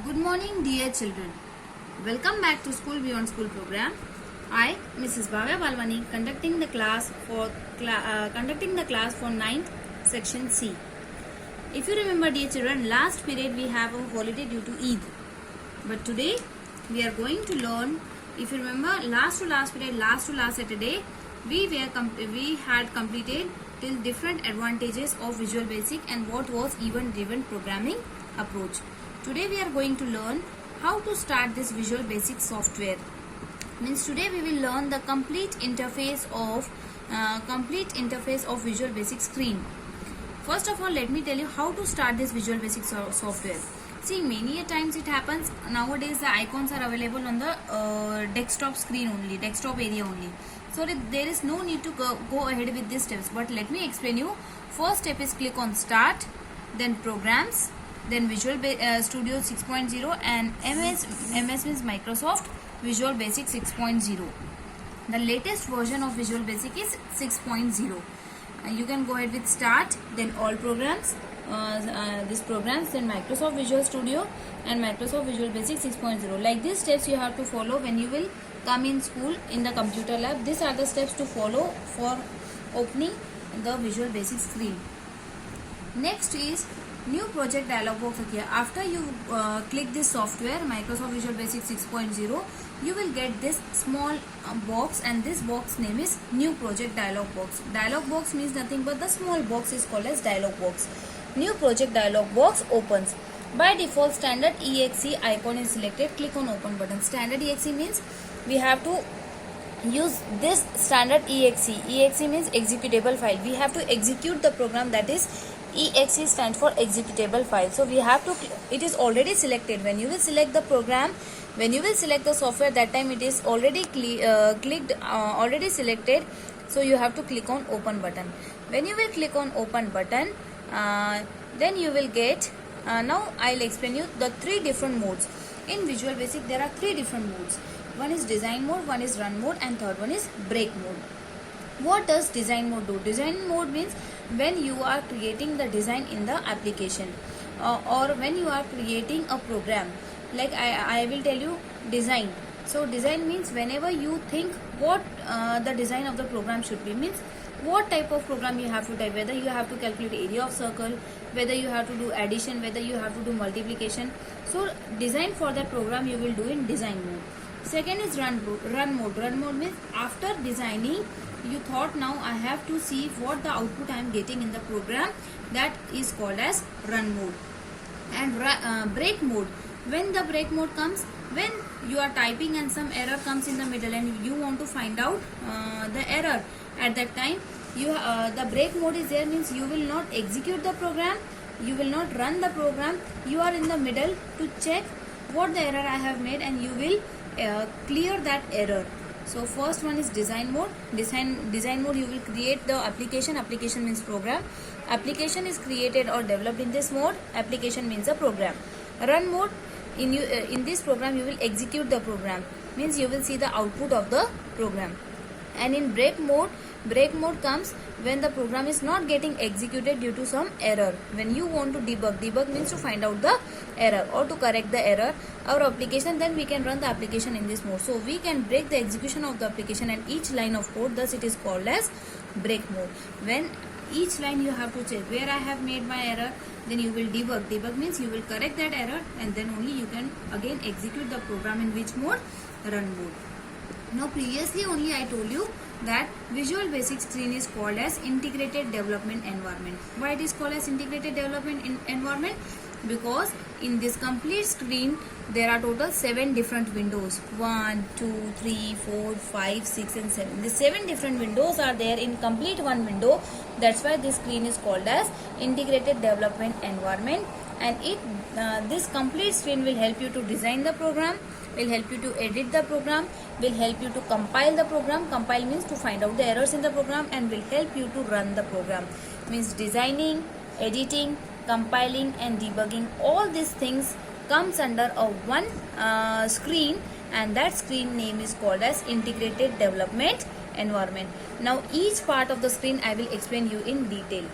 Good morning, dear children. Welcome back to School Beyond School program. I, Mrs. Bhavya Balwani, conducting the class for 9th section C. If you remember, dear children, last period we have a holiday due to Eid. But today we are going to learn. If you remember, last to last Saturday, we had completed till different advantages of Visual Basic and what was event-driven programming approach. Today we are going to learn how to start this Visual Basic software. Means today we will learn the complete interface of Visual Basic screen. First of all, let me tell you how to start this Visual Basic software. See, many a times it happens nowadays the icons are available on the desktop screen only, desktop area only. So there is no need to go ahead with these steps. But let me explain you. First step is click on Start, then Programs, then Visual Studio 6.0 and MS means Microsoft Visual Basic 6.0. The latest version of Visual Basic is 6.0. You can go ahead with Start, then All Programs, these programs, then Microsoft Visual Studio and Microsoft Visual Basic 6.0. Like these steps you have to follow when you will come in school in the computer lab. These are the steps to follow for opening the Visual Basic screen. Next is new project dialog box here. After you click this software Microsoft Visual Basic 6.0, you will get this small box, and this box name is new project dialog box. Dialog box means nothing but the small box is called as dialog box. New project dialog box opens. By default, standard exe icon is selected. Click on open button. Standard exe means we have to use this standard exe. Exe means executable file. We have to execute the program, that is exe stands for executable file. So we have to, it is already selected. When you will select the program, when you will select the software, that time it is already already selected. So you have to click on open button. When you will click on open button, then you will get, now I'll explain you the three different modes. In Visual Basic there are three different modes. One is design mode, one is run mode, and third one is break mode. What does design mode do? Design mode means when you are creating the design in the application or when you are creating a program. Like I will tell you design. So design means whenever you think what the design of the program should be, means what type of program you have to type, whether you have to calculate area of circle, whether you have to do addition, whether you have to do multiplication. So design for that program you will do in design mode. Second is run mode. Run mode means after designing, you thought now I have to see what the output I am getting in the program. That is called as run mode. And break mode. When the break mode comes, when you are typing and some error comes in the middle and you want to find out the error, at that time the break mode is there, means you will not execute the program, you will not run the program, you are in the middle to check what the error I have made and you will clear that error. So first one is design mode. Design mode, you will create the application. Application means program. Application is created or developed in this mode. Application means a program. Run mode, in this program you will execute the program, means you will see the output of the program. And in break mode comes when the program is not getting executed due to some error. When you want to debug means to find out the error or to correct the error our application, then we can run the application in this mode. So we can break the execution of the application and each line of code, thus it is called as break mode. When each line you have to check where I have made my error, then you will debug. Debug means you will correct that error and then only you can again execute the program in which mode? Run mode. Now previously only I told you that Visual Basic screen is called as integrated development environment. Why it is called as integrated development environment? Because in this complete screen there are total 7 different windows. 1, 2, 3, 4, 5, 6 and 7. The 7 different windows are there in complete one window. That's why this screen is called as integrated development environment. And this complete screen will help you to design the program, will help you to edit the program, will help you to compile the program. Compile means to find out the errors in the program, and will help you to run the program. Means designing, editing, compiling and debugging, all these things comes under a one screen, and that screen name is called as integrated development environment. Now each part of the screen I will explain you in detail.